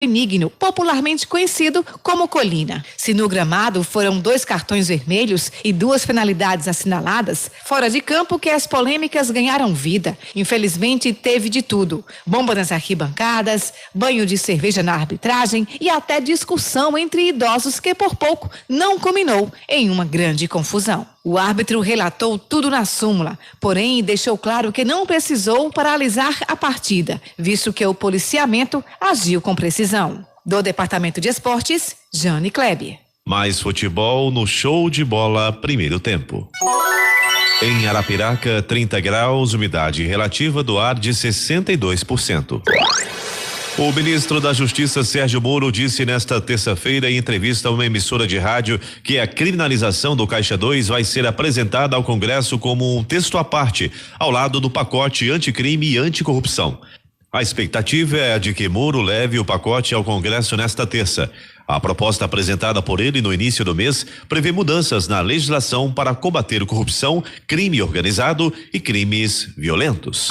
Benigno, popularmente conhecido como Colina. Se no gramado foram 2 cartões vermelhos e 2 penalidades assinaladas, fora de campo que as polêmicas ganharam vida. Infelizmente teve de tudo: bomba nas arquibancadas, banho de cerveja na arbitragem e até discussão entre idosos que por pouco não culminou em uma grande confusão. O árbitro relatou tudo na súmula, porém deixou claro que não precisou paralisar a partida, visto que o policiamento agiu com precisão. Do Departamento de Esportes, Jane Kleber. Mais futebol no Show de Bola primeiro tempo. Em Arapiraca, 30 graus, umidade relativa do ar de 62%. O ministro da Justiça, Sérgio Moro, disse nesta terça-feira em entrevista a uma emissora de rádio que a criminalização do Caixa 2 vai ser apresentada ao Congresso como um texto à parte, ao lado do pacote anticrime e anticorrupção. A expectativa é a de que Moro leve o pacote ao Congresso nesta terça. A proposta apresentada por ele no início do mês prevê mudanças na legislação para combater corrupção, crime organizado e crimes violentos.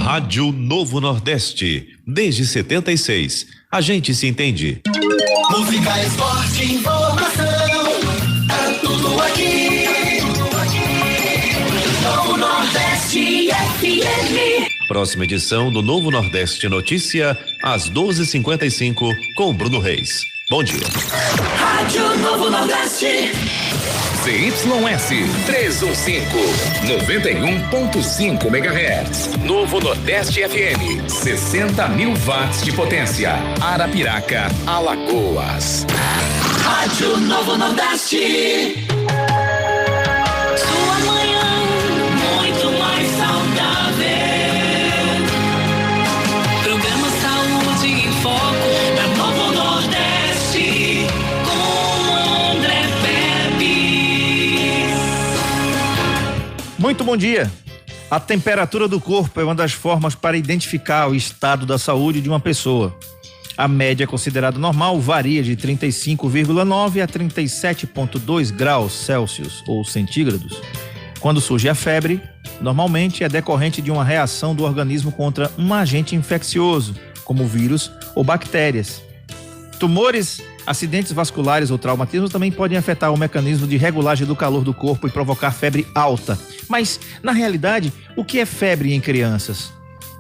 Rádio Novo Nordeste, desde 76. A gente se entende. Música, esporte, informação, tá tudo aqui. Novo Nordeste FM. Próxima edição do Novo Nordeste Notícia, às 12h55, com Bruno Reis. Bom dia. Rádio Novo Nordeste. CYS 315, 91.5 MHz. Novo Nordeste FM, 60 mil watts de potência. Arapiraca, Alagoas. Rádio Novo Nordeste. Sua manhã muito mais saudável. Programa Saúde em Foco da Novo Nordeste com André Pepe. Muito bom dia. A temperatura do corpo é uma das formas para identificar o estado da saúde de uma pessoa. A média considerada normal varia de 35,9 a 37,2 graus Celsius ou centígrados. Quando surge a febre, normalmente é decorrente de uma reação do organismo contra um agente infeccioso, como vírus ou bactérias. Tumores, acidentes vasculares ou traumatismos também podem afetar o mecanismo de regulagem do calor do corpo e provocar febre alta. Mas, na realidade, o que é febre em crianças?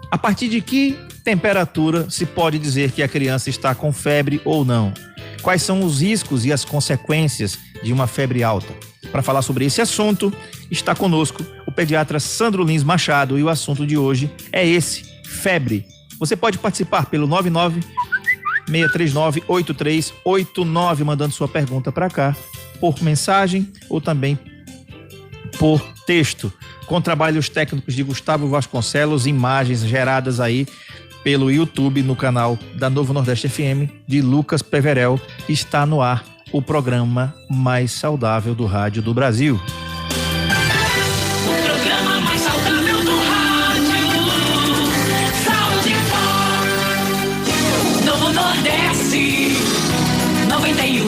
A partir de que temperatura se pode dizer que a criança está com febre ou não? Quais são os riscos e as consequências de uma febre alta? Para falar sobre esse assunto, está conosco o pediatra Sandro Lins Machado e o assunto de hoje é esse: febre. Você pode participar pelo 996398389, mandando sua pergunta para cá, por mensagem ou também por texto, com trabalhos técnicos de Gustavo Vasconcelos, imagens geradas aí pelo YouTube no canal da Novo Nordeste FM de Lucas Peverel. Está no ar o programa mais saudável do rádio do Brasil. O programa mais saudável do rádio. Saúde em Foco. Novo Nordeste 91.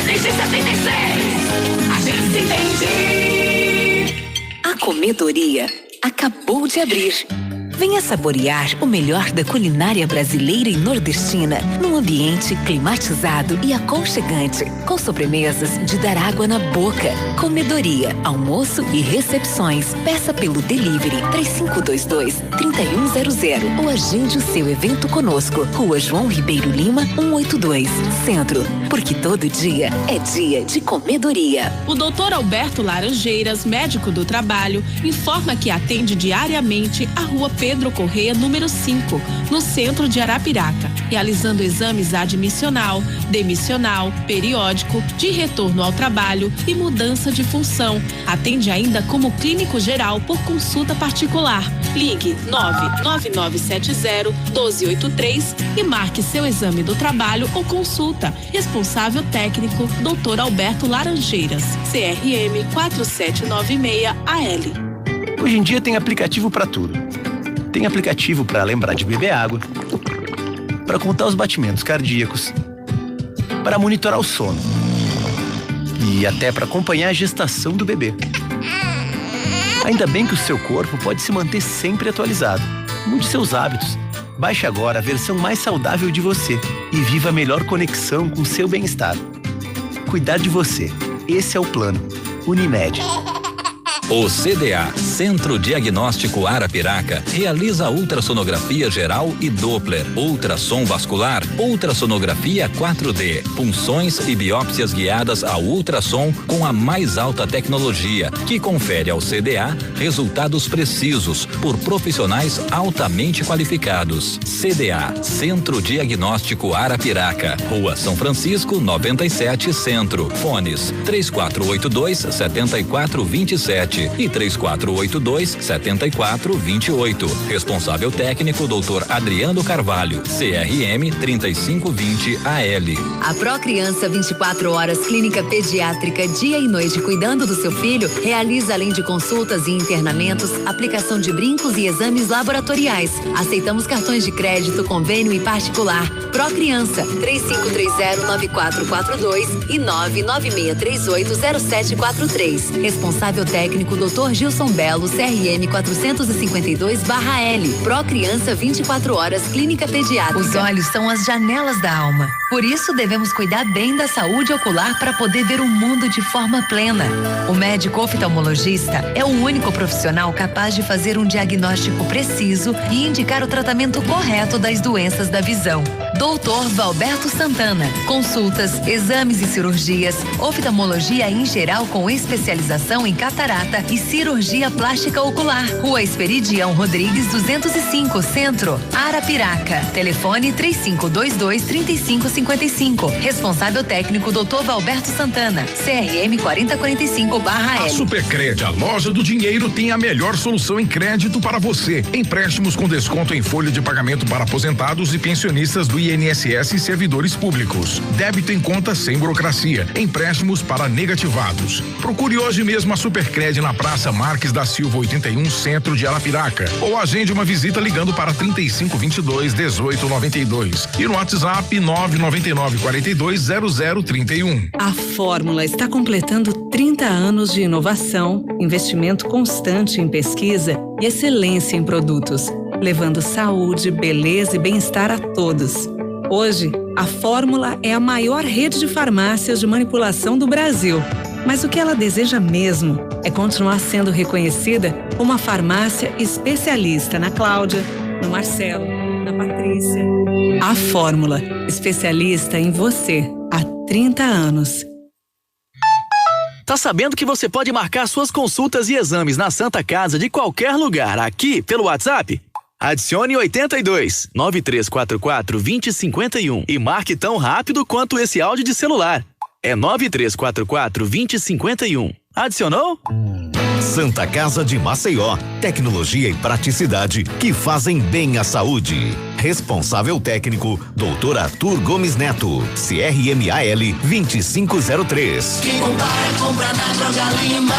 Desde 76. A gente se entende. A Comedoria acabou de abrir. Venha saborear o melhor da culinária brasileira e nordestina num ambiente climatizado e aconchegante, com sobremesas de dar água na boca. Comedoria, almoço e recepções. Peça pelo delivery 3522-3100 ou agende o seu evento conosco. Rua João Ribeiro Lima, 182, Centro. Porque todo dia é dia de Comedoria. O Dr. Alberto Laranjeiras, médico do trabalho, informa que atende diariamente a Rua Pedro Correia, número 5, no centro de Arapiraca, realizando exames admissional, demissional, periódico, de retorno ao trabalho e mudança de função. Atende ainda como clínico geral por consulta particular. Ligue 99970-1283 e marque seu exame do trabalho ou consulta. Responsável técnico, Dr. Alberto Laranjeiras, CRM 4796AL. Hoje em dia tem aplicativo para tudo. Tem aplicativo para lembrar de beber água, para contar os batimentos cardíacos, para monitorar o sono e até para acompanhar a gestação do bebê. Ainda bem que o seu corpo pode se manter sempre atualizado. Mude seus hábitos. Baixe agora a versão mais saudável de você e viva a melhor conexão com seu bem-estar. Cuidar de você. Esse é o plano. Unimed. O CDA, Centro Diagnóstico Arapiraca, realiza ultrassonografia geral e Doppler, ultrassom vascular, ultrassonografia 4D, punções e biópsias guiadas ao ultrassom com a mais alta tecnologia, que confere ao CDA resultados precisos por profissionais altamente qualificados. CDA, Centro Diagnóstico Arapiraca, Rua São Francisco, 97 Centro. Fones 3482-7427 e 3482-7428. Responsável técnico Dr. Adriano Carvalho, CRM 3520 AL. A Procriança 24 Horas Clínica Pediátrica, dia e noite cuidando do seu filho, realiza além de consultas e internamentos, aplicação de brincos e exames laboratoriais. Aceitamos cartões de crédito, convênio e particular. Procriança 3530-9442 e 996380743. Responsável técnico Dr. Gilson Belo, CRM 452/L. Procriança 24 Horas Clínica Pediátrica. Os olhos são as janelas da alma. Por isso devemos cuidar bem da saúde ocular para poder ver o mundo de forma plena. O médico oftalmologista é o único profissional capaz de fazer um diagnóstico preciso e indicar o tratamento correto das doenças da visão. Dr. Valberto Santana. Consultas, exames e cirurgias, oftalmologia em geral com especialização em catarata e cirurgia plástica ocular. Rua Esperidião Rodrigues 205, Centro, Arapiraca. Telefone 3522-3555. Responsável técnico Dr. Valberto Santana. CRM 4045/L. A Supercred, a loja do dinheiro, tem a melhor solução em crédito para você. Empréstimos com desconto em folha de pagamento para aposentados e pensionistas do INSS e servidores públicos. Débito em conta sem burocracia. Empréstimos para negativados. Procure hoje mesmo a Supercred na Praça Marques da Silva 81, Centro de Arapiraca. Ou agende uma visita ligando para 3522-1892. E no WhatsApp 999-420031. A Fórmula está completando 30 anos de inovação, investimento constante em pesquisa e excelência em produtos, levando saúde, beleza e bem-estar a todos. Hoje, a Fórmula é a maior rede de farmácias de manipulação do Brasil. Mas o que ela deseja mesmo é continuar sendo reconhecida como uma farmácia especialista na Cláudia, no Marcelo, na Patrícia. A Fórmula, especialista em você há 30 anos. Tá sabendo que você pode marcar suas consultas e exames na Santa Casa de qualquer lugar aqui pelo WhatsApp? Adicione 82 9344 2051 e marque tão rápido quanto esse áudio de celular. É 9344 2051. Adicionou? Santa Casa de Maceió. Tecnologia e praticidade que fazem bem à saúde. Responsável técnico, Dr. Arthur Gomes Neto. CRMAL 2503. Quem compara, compra na Droga Lima.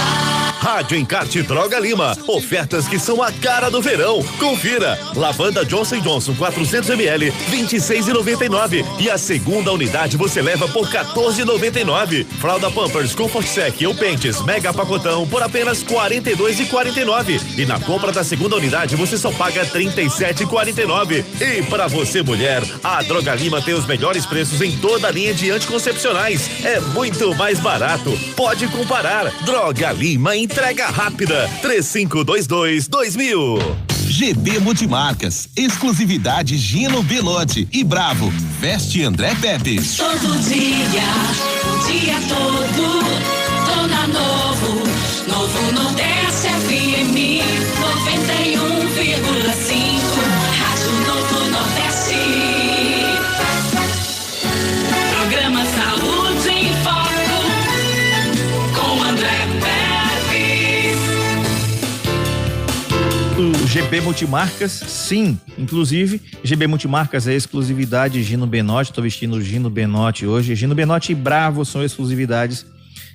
Rádio Encarte Droga Lima. Ofertas que são a cara do verão. Confira. Lavanda Johnson & Johnson 400 ml, 26,99. E a segunda unidade você leva por 14,99. Fralda Pampers Comfort Sec ou Pentes Mega Pacotão por apenas 42,49. E na compra da segunda unidade você só paga 37,49. E para você mulher, a Droga Lima tem os melhores preços em toda a linha de anticoncepcionais. É muito mais barato. Pode comparar. Droga Lima, entrega rápida. 3522-2000. GB Multimarcas, exclusividade Gino Belotti e Bravo, veste André Pepe. Todo dia, o dia todo, tô na Novo Nordeste FM 91,5, Rádio Novo Nordeste. Programa Saúde em Foco, com André Pepe. O GB Multimarcas, sim, inclusive, GB Multimarcas é exclusividade Gino Benotti, estou vestindo o Gino Benotti hoje. Gino Benotti e Bravo são exclusividades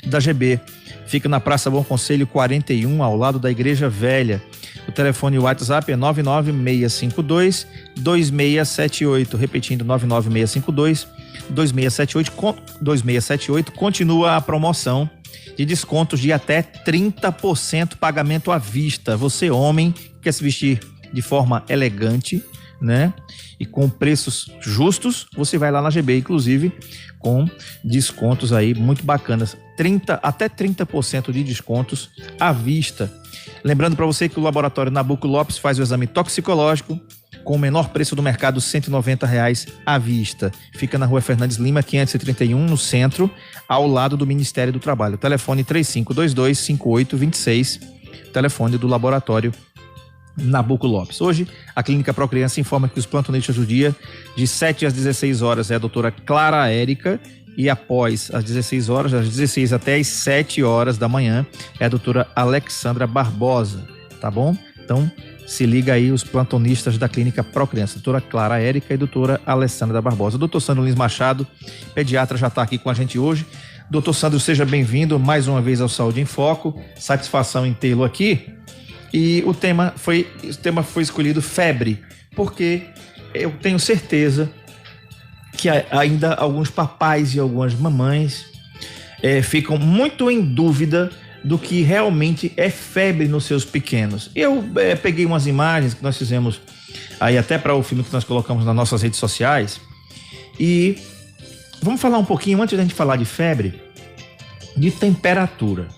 da GB. Fica na Praça Bom Conselho 41, ao lado da Igreja Velha. O telefone e o WhatsApp é 99652-2678. Repetindo, 99652-2678. Continua a promoção de descontos de até 30% pagamento à vista. Você, homem, quer se vestir de forma elegante, né? E com preços justos, você vai lá na GB, inclusive, com descontos aí muito bacanas. Até 30% de descontos à vista. Lembrando para você que o laboratório Nabuco Lopes faz o exame toxicológico com o menor preço do mercado, R$ 190 à vista. Fica na Rua Fernandes Lima, 531, no centro, ao lado do Ministério do Trabalho. Telefone 3522-5826, telefone do laboratório Nabuco Lopes. Hoje, a Clínica Procriança informa que os plantonistas do dia, de 7 às 16 horas, é a doutora Clara Érica, e após as 16 horas, das 16 até as 7 horas da manhã, é a doutora Alexandra Barbosa, tá bom? Então, se liga aí os plantonistas da Clínica Procriança, doutora Clara Érica e doutora Alessandra Barbosa. Doutor Sandro Lins Machado, pediatra, já está aqui com a gente hoje. Doutor Sandro, seja bem-vindo mais uma vez ao Saúde em Foco. Satisfação em tê-lo aqui. E o tema foi escolhido febre, porque eu tenho certeza que ainda alguns papais e algumas mamães ficam muito em dúvida do que realmente é febre nos seus pequenos. Eu peguei umas imagens que nós fizemos aí até para o filme que nós colocamos nas nossas redes sociais, e vamos falar um pouquinho, antes da gente falar de febre, de temperatura.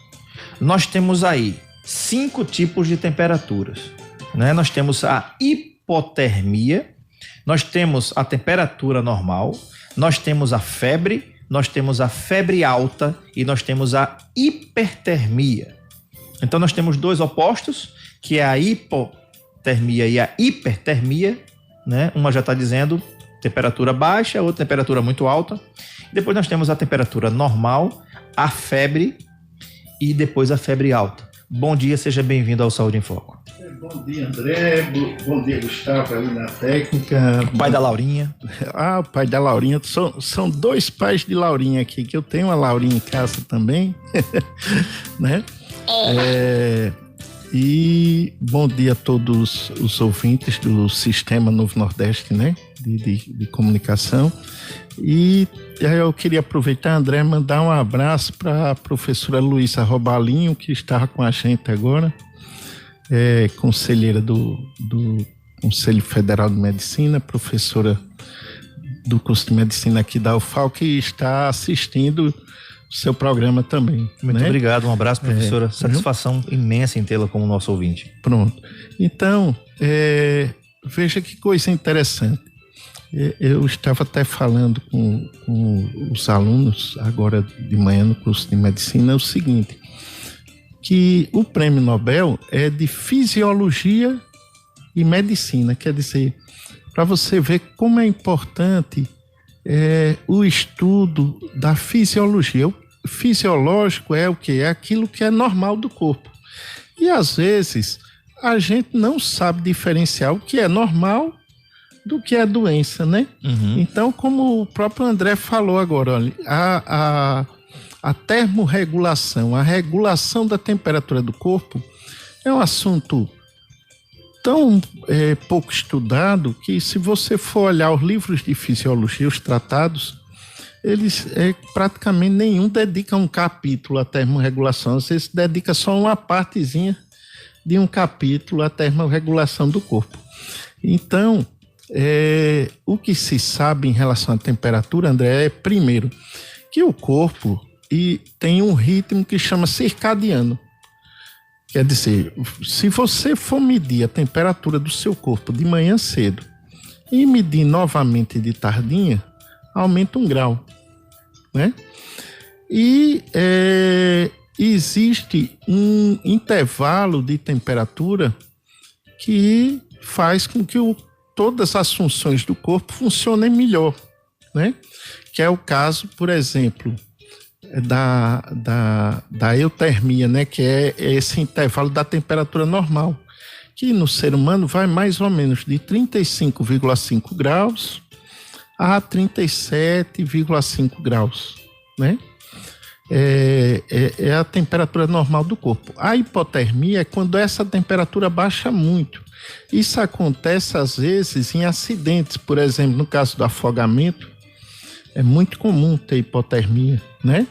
Nós temos aí 5 tipos de temperaturas, né? Nós temos a hipotermia, nós temos a temperatura normal, nós temos a febre, nós temos a febre alta e nós temos a hipertermia. Então nós temos 2 opostos, que é a hipotermia e a hipertermia, né? Uma já está dizendo temperatura baixa, outra temperatura muito alta. Depois nós temos a temperatura normal, a febre e depois a febre alta. Bom dia, seja bem-vindo ao Saúde em Foco. Bom dia, André. Bom dia, Gustavo, ali na técnica. Pai da Laurinha. O pai da Laurinha. São 2 pais de Laurinha aqui, que eu tenho uma Laurinha em casa também. Né? E bom dia a todos os ouvintes do Sistema Novo Nordeste, né? De comunicação. E eu queria aproveitar, André, mandar um abraço para a professora Luísa Robalinho, que estava com a gente agora, conselheira do Conselho Federal de Medicina, professora do curso de Medicina aqui da UFAL, que está assistindo o seu programa também. Muito obrigado, um abraço, professora. Satisfação imensa em tê-la como nosso ouvinte. Pronto. Então, veja que coisa interessante. Eu estava até falando com os alunos agora de manhã no curso de medicina o seguinte, que o prêmio Nobel é de fisiologia e medicina, quer dizer, para você ver como é importante o estudo da fisiologia. O fisiológico é o quê? É aquilo que é normal do corpo. E às vezes a gente não sabe diferenciar o que é normal do que é doença, né? Uhum. Então, como o próprio André falou agora, olha, a termorregulação, a regulação da temperatura do corpo é um assunto tão pouco estudado que, se você for olhar os livros de fisiologia, os tratados, eles praticamente nenhum dedica um capítulo à termorregulação, às vezes dedica só uma partezinha de um capítulo à termorregulação do corpo. Então, o que se sabe em relação à temperatura, André, é primeiro que o corpo tem um ritmo que chama circadiano. Quer dizer, se você for medir a temperatura do seu corpo de manhã cedo e medir novamente de tardinha, aumenta 1 grau, né? E existe um intervalo de temperatura que faz com que todas as funções do corpo funcionem melhor, né? Que é o caso, por exemplo, da eutermia, né? Que é esse intervalo da temperatura normal, que no ser humano vai mais ou menos de 35,5 graus a 37,5 graus, né? É a temperatura normal do corpo. A hipotermia é quando essa temperatura baixa muito. Isso acontece às vezes em acidentes, por exemplo, no caso do afogamento, é muito comum ter hipotermia, né?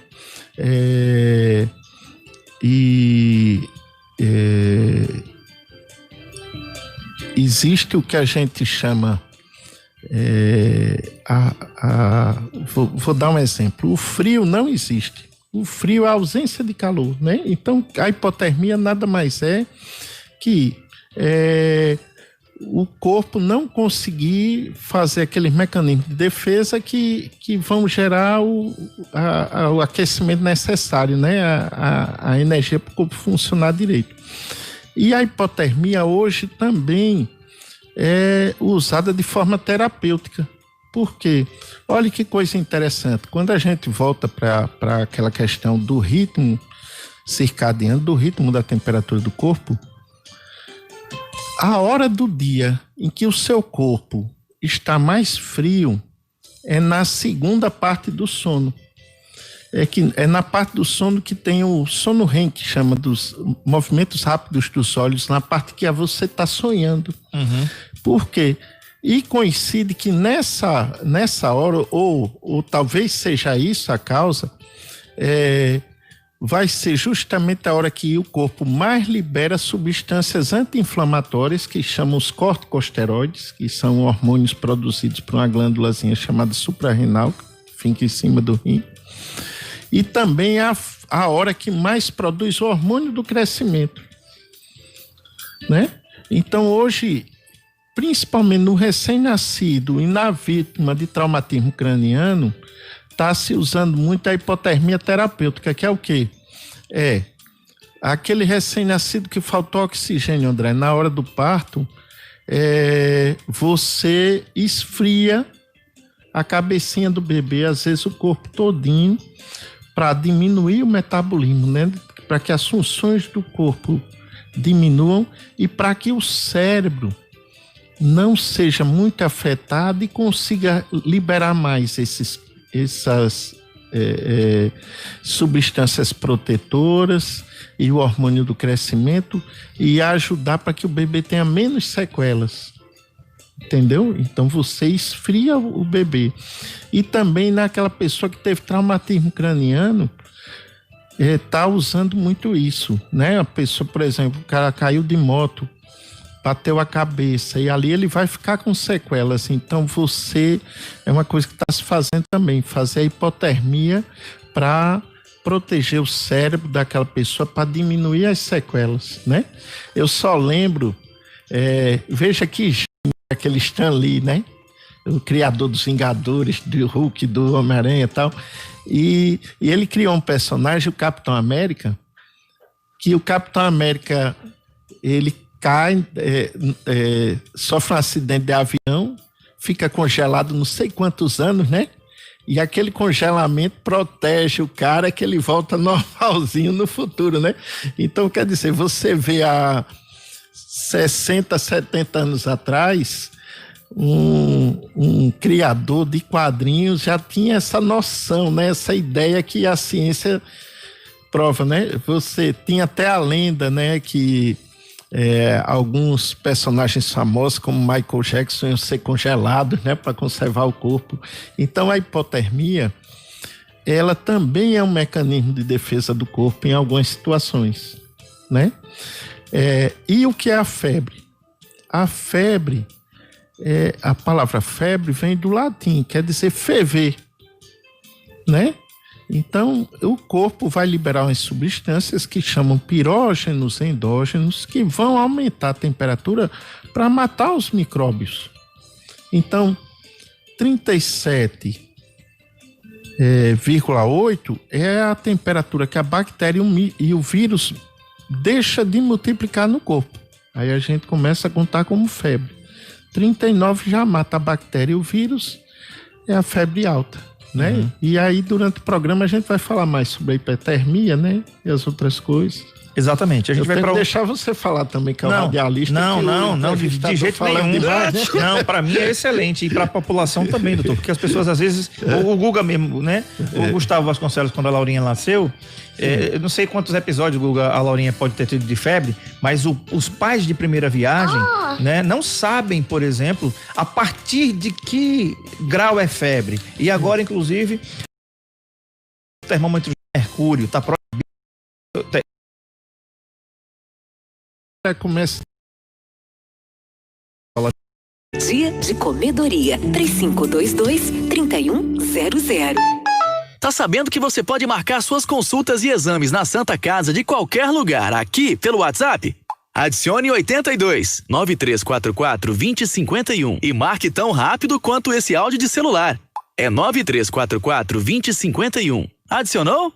existe o que a gente chama, vou dar um exemplo, o frio não existe. O frio é a ausência de calor, né? Então, a hipotermia nada mais é que o corpo não conseguir fazer aqueles mecanismos de defesa que vão gerar o aquecimento necessário, né? A energia para o corpo funcionar direito. E a hipotermia hoje também é usada de forma terapêutica. Por quê? Olha que coisa interessante. Quando a gente volta para aquela questão do ritmo circadiano, do ritmo da temperatura do corpo, a hora do dia em que o seu corpo está mais frio é na segunda parte do sono. É na parte do sono que tem o sono REM, que chama dos movimentos rápidos dos olhos, na parte que você está sonhando. Por quê? E coincide que nessa hora, ou talvez seja isso a causa, vai ser justamente a hora que o corpo mais libera substâncias anti-inflamatórias, que chamam os corticosteroides, que são hormônios produzidos por uma glândulazinha chamada suprarrenal, que fica em cima do rim. E também a hora que mais produz o hormônio do crescimento, né? Então hoje, principalmente no recém-nascido e na vítima de traumatismo craniano, está se usando muito a hipotermia terapêutica, que é o quê? É aquele recém-nascido que faltou oxigênio, André, na hora do parto, você esfria a cabecinha do bebê, às vezes o corpo todinho, para diminuir o metabolismo, né? Para que as funções do corpo diminuam e para que o cérebro não seja muito afetado e consiga liberar mais essas substâncias protetoras e o hormônio do crescimento e ajudar para que o bebê tenha menos sequelas. Entendeu? Então você esfria o bebê. E também naquela pessoa que teve traumatismo craniano, tá usando muito isso, né? A pessoa, por exemplo, o cara caiu de moto, bateu a cabeça e ali ele vai ficar com sequelas. Então é uma coisa que está se fazendo também, fazer a hipotermia para proteger o cérebro daquela pessoa, para diminuir as sequelas, né? Eu só lembro, veja que aquele Stan Lee, né? O criador dos Vingadores, do Hulk, do Homem-Aranha e tal. E ele criou um personagem, o Capitão América, que o Capitão América, ele cai, sofre um acidente de avião, fica congelado não sei quantos anos, né? E aquele congelamento protege o cara que ele volta normalzinho no futuro, né? Então, quer dizer, você vê há 60, 70 anos atrás, um criador de quadrinhos já tinha essa noção, né? Essa ideia que a ciência prova, né? Você tinha até a lenda, né? Que alguns personagens famosos, como Michael Jackson, iam ser congelados, né? Para conservar o corpo. Então, a hipotermia, ela também é um mecanismo de defesa do corpo em algumas situações, né? E o que é a febre? A febre, a palavra febre vem do latim, quer dizer ferver, né? Então, o corpo vai liberar umas substâncias que chamam pirógenos endógenos, que vão aumentar a temperatura para matar os micróbios. Então, 37,8 é a temperatura que a bactéria e o vírus deixa de multiplicar no corpo. Aí a gente começa a contar como febre. 39 já mata a bactéria e o vírus, é a febre alta, né? E aí durante o programa a gente vai falar mais sobre a hipotermia, né? E as outras coisas. Exatamente. A gente vai deixar você falar também, que é o radialista. Não, de jeito nenhum. Demais, né? Não, para mim é excelente e para a população também, doutor, porque as pessoas às vezes, o Guga mesmo, né? O Gustavo Vasconcelos, quando a Laurinha nasceu, eu não sei quantos episódios, Guga, a Laurinha pode ter tido de febre, mas os pais de primeira viagem, né, não sabem, por exemplo, a partir de que grau é febre. E agora, inclusive, o termômetro de mercúrio está proibido. Começa Dia de Comedoria. 3522-3100. Tá sabendo que você pode marcar suas consultas e exames na Santa Casa de qualquer lugar, aqui pelo WhatsApp? Adicione 82 9344 2051 e marque tão rápido quanto esse áudio de celular. É 9344 2051. Adicionou?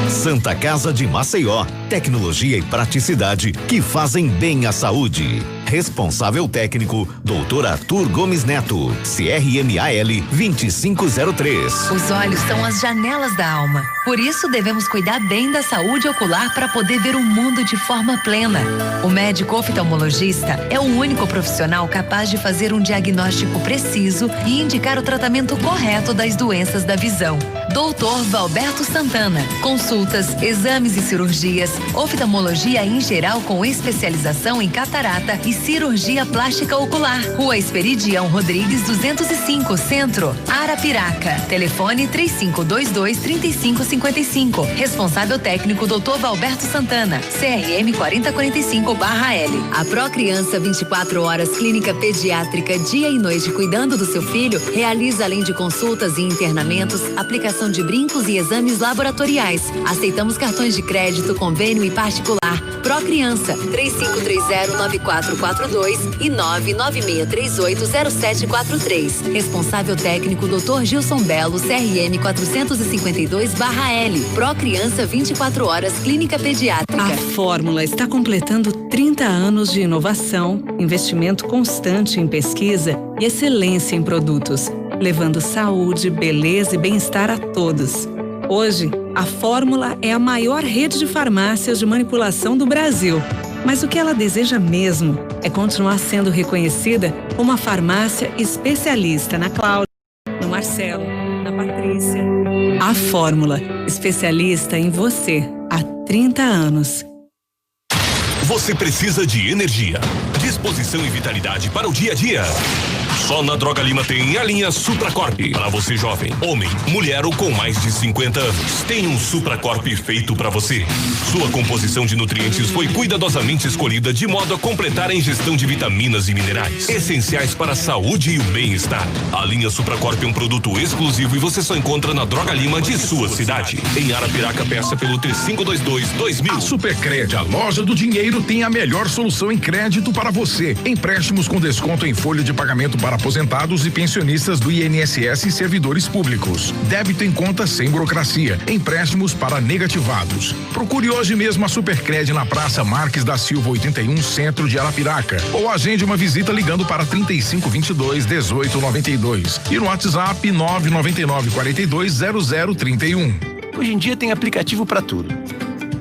Santa Casa de Maceió, tecnologia e praticidade que fazem bem à saúde. Responsável técnico, Dr. Arthur Gomes Neto, CRMAL 2503. Os olhos são as janelas da alma. Por isso devemos cuidar bem da saúde ocular para poder ver o mundo de forma plena. O médico oftalmologista é o único profissional capaz de fazer um diagnóstico preciso e indicar o tratamento correto das doenças da visão. Dr. Valberto Santana. Consultas, exames e cirurgias, oftalmologia em geral com especialização em catarata e cirurgia plástica ocular. Rua Esperidião Rodrigues 205, Centro, Arapiraca. Telefone 3522-3555. Responsável técnico Dr. Valberto Santana. CRM 4045/L. A Procriança 24 Horas Clínica Pediátrica, dia e noite cuidando do seu filho, realiza além de consultas e internamentos, aplicação de brincos e exames laboratoriais. Aceitamos cartões de crédito, convênio e particular. Procriança 3530-9442 e 996380743. Responsável técnico Dr. Gilson Belo, CRM 452/L. Procriança 24 Horas Clínica Pediátrica. A Fórmula está completando 30 anos de inovação, investimento constante em pesquisa e excelência em produtos, levando saúde, beleza e bem-estar a todos. Hoje, a Fórmula é a maior rede de farmácias de manipulação do Brasil. Mas o que ela deseja mesmo é continuar sendo reconhecida como uma farmácia especialista na Cláudia, no Marcelo, na Patrícia. A Fórmula, especialista em você há 30 anos. Você precisa de energia, disposição e vitalidade para o dia a dia. Só na Droga Lima tem a linha Supracorp. Para você jovem, homem, mulher ou com mais de 50 anos, tem um Supracorp feito para você. Sua composição de nutrientes foi cuidadosamente escolhida de modo a completar a ingestão de vitaminas e minerais, essenciais para a saúde e o bem-estar. A linha Supracorp é um produto exclusivo e você só encontra na Droga Lima de sua cidade. Em Arapiraca, peça pelo 3522-2000. A Supercred, a loja do dinheiro, tem a melhor solução em crédito para você. Empréstimos com desconto em folha de pagamento para aposentados e pensionistas do INSS e servidores públicos. Débito em conta sem burocracia. Empréstimos para negativados. Procure hoje mesmo a Supercred na Praça Marques da Silva 81, Centro de Arapiraca. Ou agende uma visita ligando para 3522-1892. E no WhatsApp 999-420031. Hoje em dia tem aplicativo para tudo.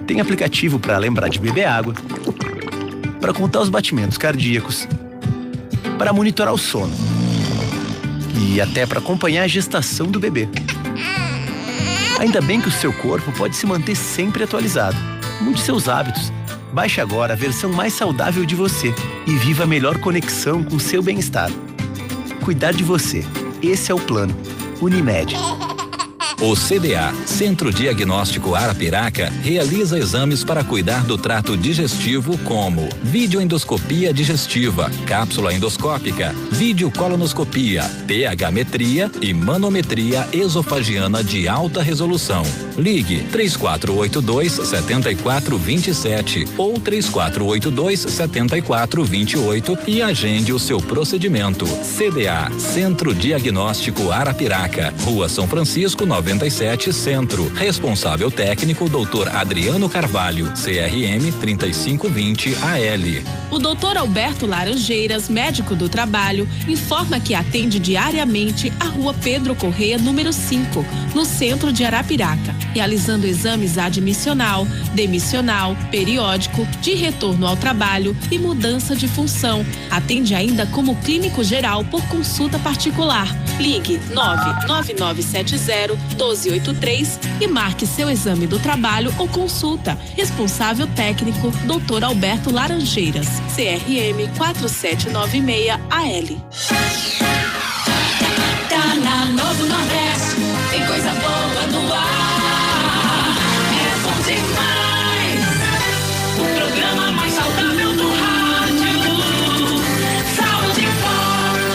Tem aplicativo para lembrar de beber água, para contar os batimentos cardíacos, para monitorar o sono e até para acompanhar a gestação do bebê. Ainda bem que o seu corpo pode se manter sempre atualizado. Mude seus hábitos. Baixe agora a versão mais saudável de você e viva a melhor conexão com seu bem-estar. Cuidar de você. Esse é o plano. Unimed. O CDA, Centro Diagnóstico Arapiraca, realiza exames para cuidar do trato digestivo como videoendoscopia digestiva, cápsula endoscópica, videocolonoscopia, pH-metria e manometria esofagiana de alta resolução. Ligue 3482-7427 ou 3482-7428 e agende o seu procedimento. CDA, Centro Diagnóstico Arapiraca, Rua São Francisco 97 Centro. Responsável técnico Dr. Adriano Carvalho, CRM 3520-AL. O Dr. Alberto Laranjeiras, médico do trabalho, informa que atende diariamente a Rua Pedro Correia, número 5, no centro de Arapiraca, realizando exames admissional, demissional, periódico, de retorno ao trabalho e mudança de função. Atende ainda como clínico geral por consulta particular. Ligue 99970-1283 e marque seu exame do trabalho ou consulta. Responsável técnico Dr. Alberto Laranjeiras, CRM 4796-AL. Tá na Novo Nordeste, tem coisa boa no ar. É bom demais. O programa mais saudável do rádio. Saúde Forte.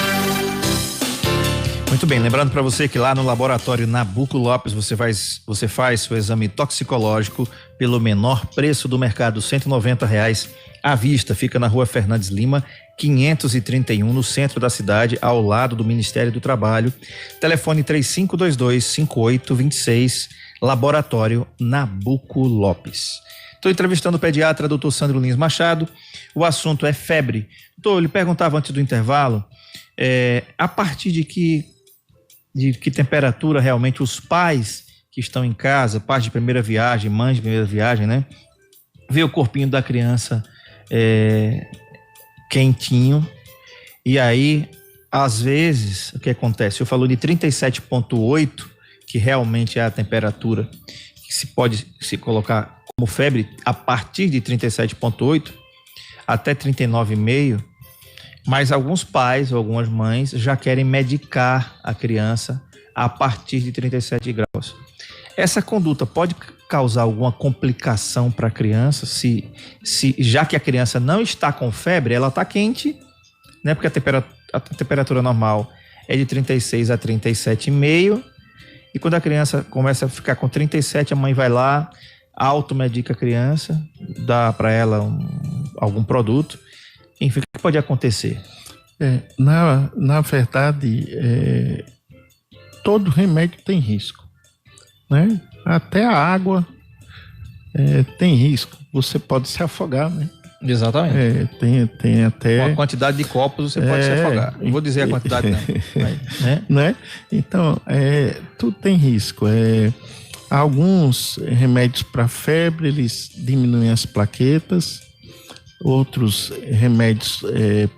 bem, lembrando para você que lá no laboratório Nabuco Lopes você faz seu exame toxicológico pelo menor preço do mercado, R$190 à vista. Fica na Rua Fernandes Lima, 531, no centro da cidade, ao lado do Ministério do Trabalho. Telefone 3522-5826, Laboratório Nabuco Lopes. Estou entrevistando o pediatra Dr. Sandro Lins Machado. O assunto é febre. Doutor, eu lhe perguntava antes do intervalo, a partir de que temperatura realmente os pais que estão em casa, pais de primeira viagem, mães de primeira viagem, né? Vê o corpinho da criança quentinho, e aí, às vezes, o que acontece? Eu falo de 37,8, que realmente é a temperatura que se pode se colocar como febre, a partir de 37,8 até 39,5, mas alguns pais ou algumas mães já querem medicar a criança a partir de 37 graus. Essa conduta pode causar alguma complicação para a criança, se já que a criança não está com febre, ela está quente, né? Porque a temperatura normal é de 36 a 37,5, e quando a criança começa a ficar com 37, a mãe vai lá, automedica a criança, dá para ela algum produto. Enfim, o que pode acontecer? Na verdade, todo remédio tem risco, né? Até a água tem risco. Você pode se afogar, né? Exatamente. Tem até... Com a quantidade de copos você pode se afogar. Não vou dizer a quantidade, não. Né? Então, tudo tem risco. Alguns remédios para febre, eles diminuem as plaquetas. Outros remédios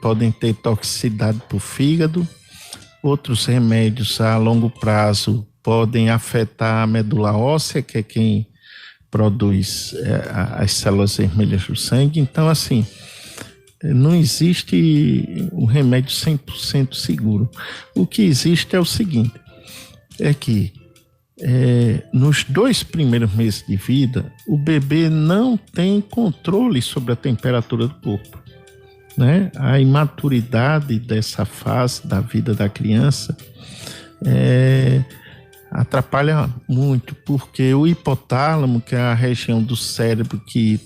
podem ter toxicidade para o fígado. Outros remédios a longo prazo podem afetar a medula óssea, que é quem produz as células vermelhas do sangue. Então, assim, não existe um remédio 100% seguro. O que existe é o seguinte, é que nos 2 primeiros meses de vida, o bebê não tem controle sobre a temperatura do corpo, né? A imaturidade dessa fase da vida da criança atrapalha muito, porque o hipotálamo, que é a região do cérebro que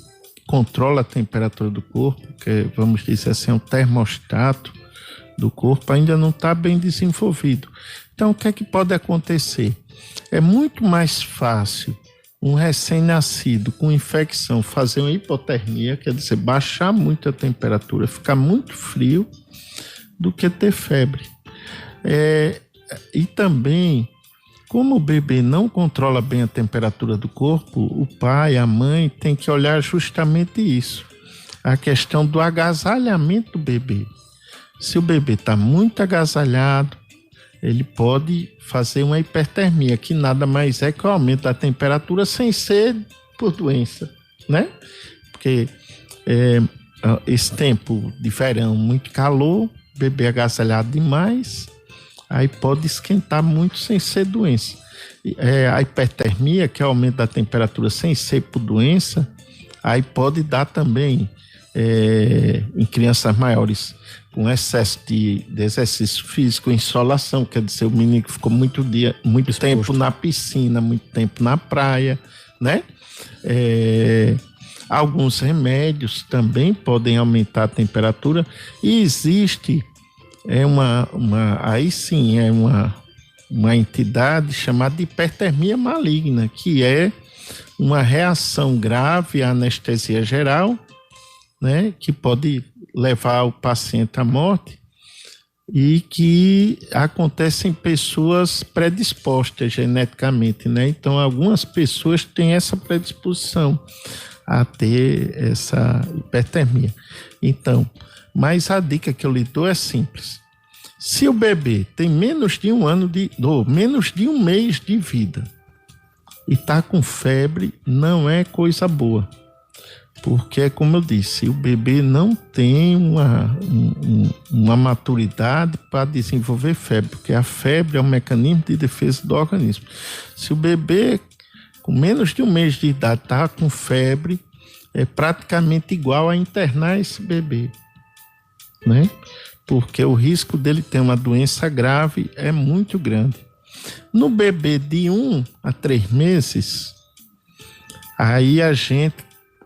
controla a temperatura do corpo, que vamos dizer assim, é um termostato do corpo, ainda não está bem desenvolvido. Então, o que é que pode acontecer? É muito mais fácil um recém-nascido com infecção fazer uma hipotermia, quer dizer, baixar muito a temperatura, ficar muito frio, do que ter febre. E também, como o bebê não controla bem a temperatura do corpo, o pai, a mãe tem que olhar justamente isso, a questão do agasalhamento do bebê. Se o bebê está muito agasalhado, ele pode fazer uma hipertermia, que nada mais é que o aumento da temperatura sem ser por doença, né? Porque esse tempo de verão, muito calor, bebê agasalhado demais, aí pode esquentar muito sem ser doença. A hipertermia, que é o aumento da temperatura sem ser por doença, aí pode dar também em crianças maiores com excesso de exercício físico, insolação, quer dizer, o menino que ficou muito tempo na piscina, muito tempo na praia, né? Alguns remédios também podem aumentar a temperatura, e existe uma entidade chamada de hipertermia maligna, que é uma reação grave à anestesia geral, né, que pode levar o paciente à morte, e que acontece em pessoas predispostas geneticamente, né? Então, algumas pessoas têm essa predisposição a ter essa hipertermia. Então, mas a dica que eu lhe dou é simples. Se o bebê tem menos de menos de um mês de vida e está com febre, não é coisa boa. Porque, como eu disse, o bebê não tem uma maturidade para desenvolver febre, porque a febre é um mecanismo de defesa do organismo. Se o bebê com menos de um mês de idade está com febre, é praticamente igual a internar esse bebê, né? porque o risco dele ter uma doença grave é muito grande. No bebê de 1 a 3 meses, aí a gente,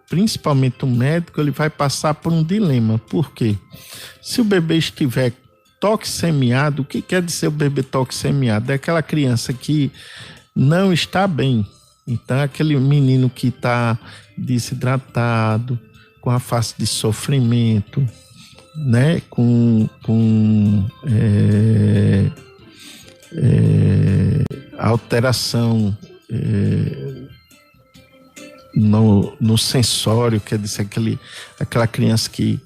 principalmente o médico, ele vai passar por um dilema. Por quê? Se o bebê estiver toxemiado, o que quer dizer o bebê toxemiado? É aquela criança que não está bem. Então, aquele menino que está desidratado, com a face de sofrimento, né? Com alteração no sensório, quer dizer, aquela criança que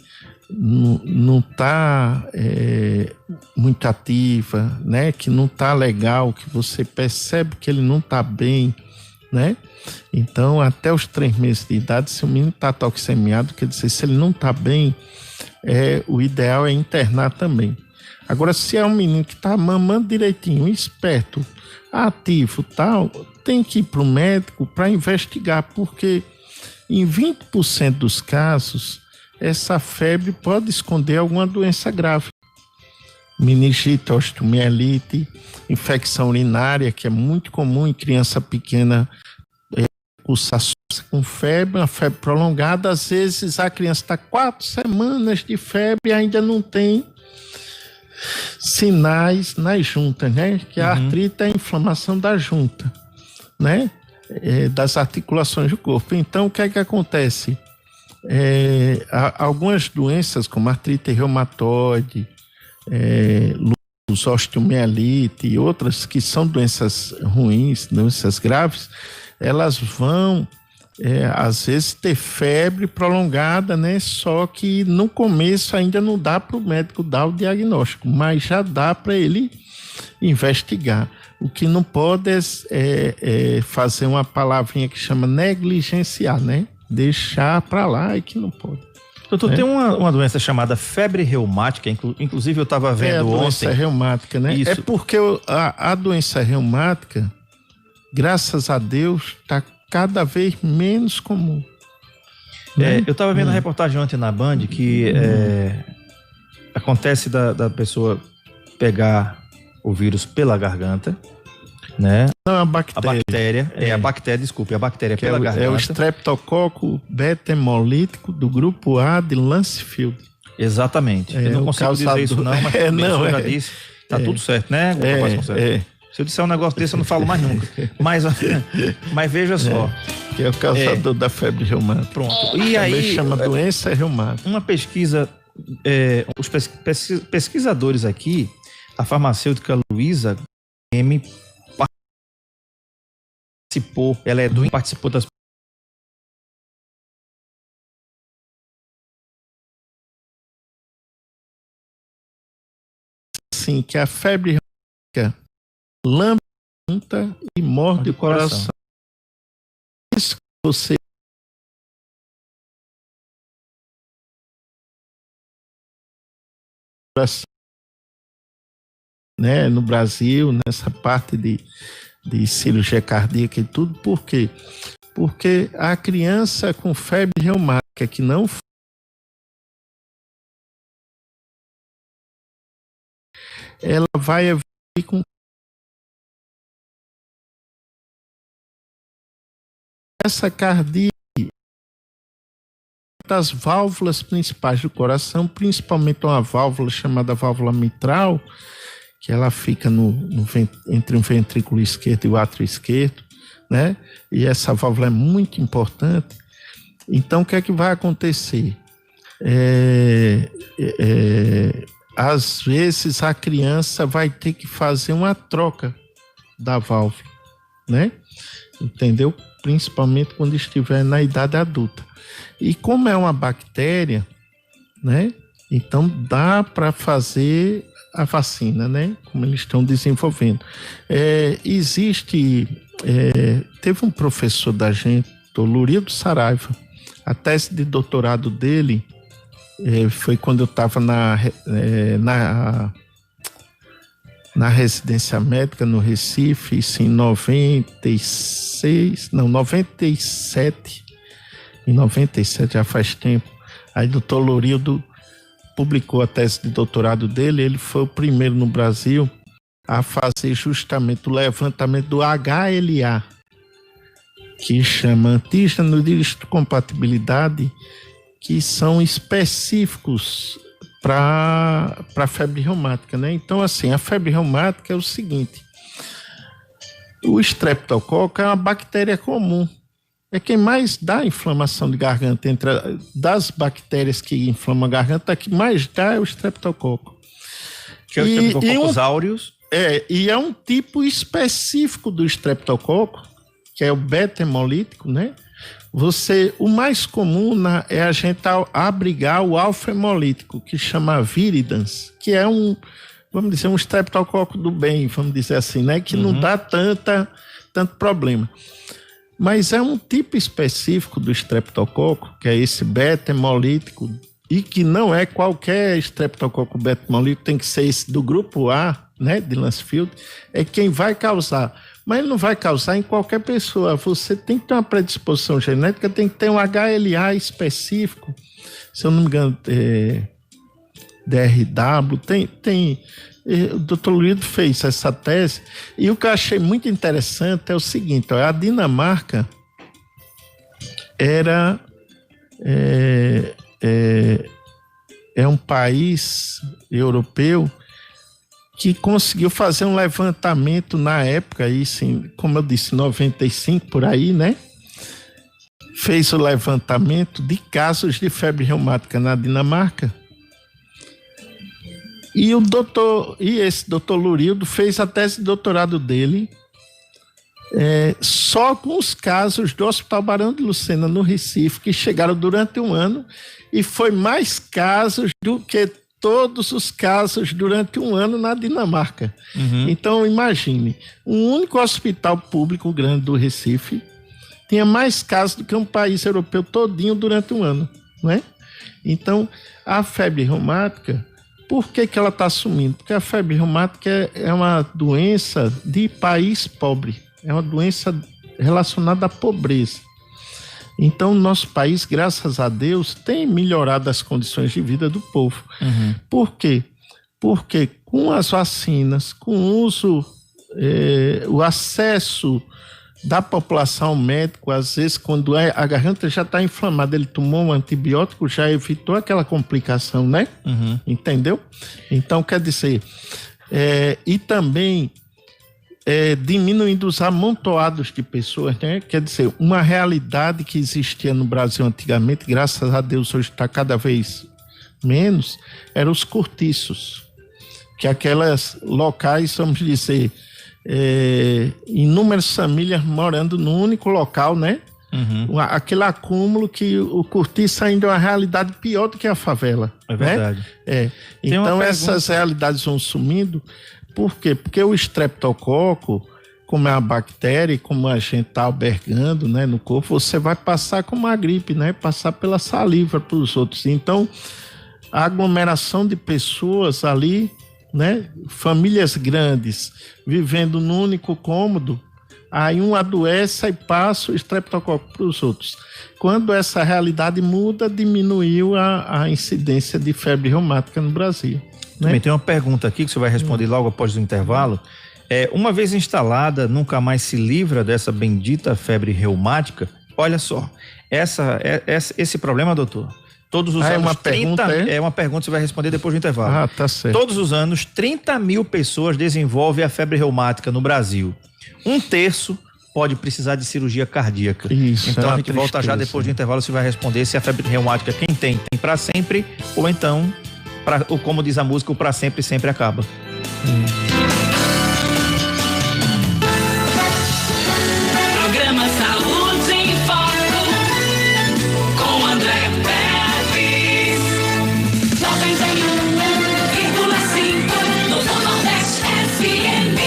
não está muito ativa, né? Que não está legal, que você percebe que ele não está bem, né? Então, até os 3 meses de idade, se o menino está toxemiado, quer dizer, se ele não está bem, o ideal é internar também. Agora, se é um menino que está mamando direitinho, esperto, ativo, tal, tem que ir para o médico para investigar, porque em 20% dos casos, essa febre pode esconder alguma doença grave. Meningite, osteomielite, infecção urinária, que é muito comum em criança pequena, cursar com febre, uma febre prolongada. Às vezes a criança está 4 semanas de febre e ainda não tem sinais nas juntas, né? Que a artrite é a inflamação da junta, né? Das articulações do corpo. Então, o que é que acontece? Algumas doenças, como artrite reumatoide, lúpus, osteomielite e outras que são doenças ruins, doenças graves, elas vão, às vezes, ter febre prolongada, né? Só que no começo ainda não dá para o médico dar o diagnóstico, mas já dá para ele investigar. O que não pode é fazer uma palavrinha que chama negligenciar, né? Deixar para lá e que não pode. Doutor, tem uma doença chamada febre reumática, inclusive eu estava vendo ontem. A doença reumática, né? Isso. É porque a doença reumática, graças a Deus, está cada vez menos comum. Né? Eu estava vendo a reportagem ontem na Band que acontece da pessoa pegar o vírus pela garganta, né? Não, a bactéria. A bactéria, desculpe, a bactéria que pela garganta. É o streptococo beta-hemolítico do grupo A de Lancefield. Exatamente. Eu não consigo dizer isso não, mas eu já disse. Tá tudo certo, né? Se eu disser um negócio desse, eu não falo mais nunca. Mas veja só. Que é o causador da febre reumática. Pronto. E aí chama doença reumática. Uma pesquisa, os pesquisadores aqui, a farmacêutica Luísa M participou, ela participou das sim, que a febre reumática lambe a junta e morde o coração. Isso que você né, no Brasil, nessa parte de cirurgia cardíaca e tudo, por quê? Porque a criança com febre reumática que não ela vai evoluir com essa cardíaca das válvulas principais do coração, principalmente uma válvula chamada válvula mitral, que ela fica entre o ventrículo esquerdo e o átrio esquerdo, né? E essa válvula é muito importante. Então, o que é que vai acontecer? Às vezes, a criança vai ter que fazer uma troca da válvula, né? Entendeu? Principalmente quando estiver na idade adulta. E como é uma bactéria, né? Então, dá para fazer a vacina, né? Como eles estão desenvolvendo. Teve um professor da gente, o Lurildo Saraiva, a tese de doutorado dele foi quando eu estava na residência médica no Recife, isso em 97, já faz tempo. Aí doutor Lurildo, publicou a tese de doutorado dele, ele foi o primeiro no Brasil a fazer justamente o levantamento do HLA, que chama antígeno de histocompatibilidade, que são específicos para a febre reumática, né? Então, assim, a febre reumática é o seguinte: o Streptococcus é uma bactéria comum, é quem mais dá inflamação de garganta. Das bactérias que inflamam a garganta, a que mais dá é o Streptococcus. Que é o Streptococcus aureus. E é um tipo específico do Streptococcus, que é o beta-hemolítico, né? O mais comum é a gente abrigar o alfa-hemolítico, que chama viridans, que é vamos dizer, um Streptococcus do bem, vamos dizer assim, né? Que não dá tanto problema. Mas é um tipo específico do Streptococcus, que é esse beta-hemolítico, e que não é qualquer Streptococcus beta-hemolítico, tem que ser esse do grupo A, né, de Lancefield, é quem vai causar. Mas ele não vai causar em qualquer pessoa. Você tem que ter uma predisposição genética, tem que ter um HLA específico. Se eu não me engano, DRW, o Dr. Lurido fez essa tese, e o que eu achei muito interessante é o seguinte: a Dinamarca é um país europeu que conseguiu fazer um levantamento na época, como eu disse, 95 por aí, né? Fez o levantamento de casos de febre reumática na Dinamarca. E esse doutor Lurildo fez a tese de doutorado dele só com os casos do Hospital Barão de Lucena, no Recife, que chegaram durante um ano, e foi mais casos do que todos os casos durante um ano na Dinamarca. Então, imagine, um único hospital público grande do Recife tinha mais casos do que um país europeu todinho durante um ano, né? Então, a febre reumática, por que ela está sumindo? Porque a febre reumática é uma doença de país pobre, é uma doença relacionada à pobreza. Então, o nosso país, graças a Deus, tem melhorado as condições de vida do povo. Por quê? Porque com as vacinas, com o uso, o acesso da população ao médico, às vezes, quando a garganta já está inflamada, ele tomou um antibiótico, já evitou aquela complicação, né? Entendeu? Então, quer dizer, e também diminuindo os amontoados de pessoas, né? Quer dizer, uma realidade que existia no Brasil antigamente, graças a Deus hoje está cada vez menos, eram os cortiços, que aquelas locais, vamos dizer, inúmeras famílias morando num único local, né? Aquele acúmulo que o cortiço ainda é uma realidade pior do que a favela. É verdade. Né? Então essas realidades vão sumindo. Por quê? Porque o Streptococcus, como é uma bactéria, como a gente está albergando, né, no corpo, você vai passar como uma gripe, né? Passar pela saliva para os outros. Então, a aglomeração de pessoas ali, né? Famílias grandes, vivendo num único cômodo, aí um adoece e passa o Streptococcus para os outros. Quando essa realidade muda, diminuiu a incidência de febre reumática no Brasil. Também tem uma pergunta aqui que você vai responder logo após o intervalo. Uma vez instalada, nunca mais se livra dessa bendita febre reumática? Olha só, esse problema, doutor, todos os anos... É uma pergunta que você vai responder depois do intervalo. Tá certo. Todos os anos, 30 mil pessoas desenvolvem a febre reumática no Brasil. 1/3 pode precisar de cirurgia cardíaca. Isso, então a gente volta já depois do intervalo, você vai responder se a febre reumática, quem tem para sempre, ou então... ou como diz a música, o pra sempre sempre acaba. Programa Saúde em Foco, com André Pérez, 91,5 no Nordeste FM.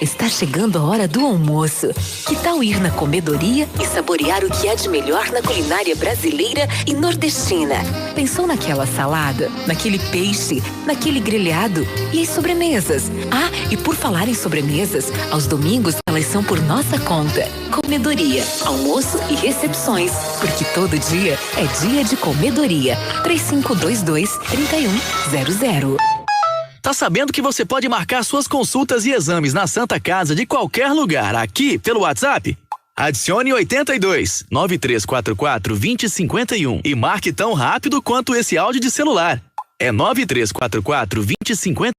Está chegando a hora do almoço. Que tal ir na comedoria e saborear o que há de melhor na culinária brasileira e nordestina? Pensou naquela salada, naquele peixe, naquele grelhado e as sobremesas? Ah, e por falar em sobremesas, aos domingos elas são por nossa conta. Comedoria, almoço e recepções, porque todo dia é dia de comedoria. 3522-3100. Tá sabendo que você pode marcar suas consultas e exames na Santa Casa de qualquer lugar, aqui pelo WhatsApp? Adicione 82 9344 2051 e marque tão rápido quanto esse áudio de celular. É 9344 2051.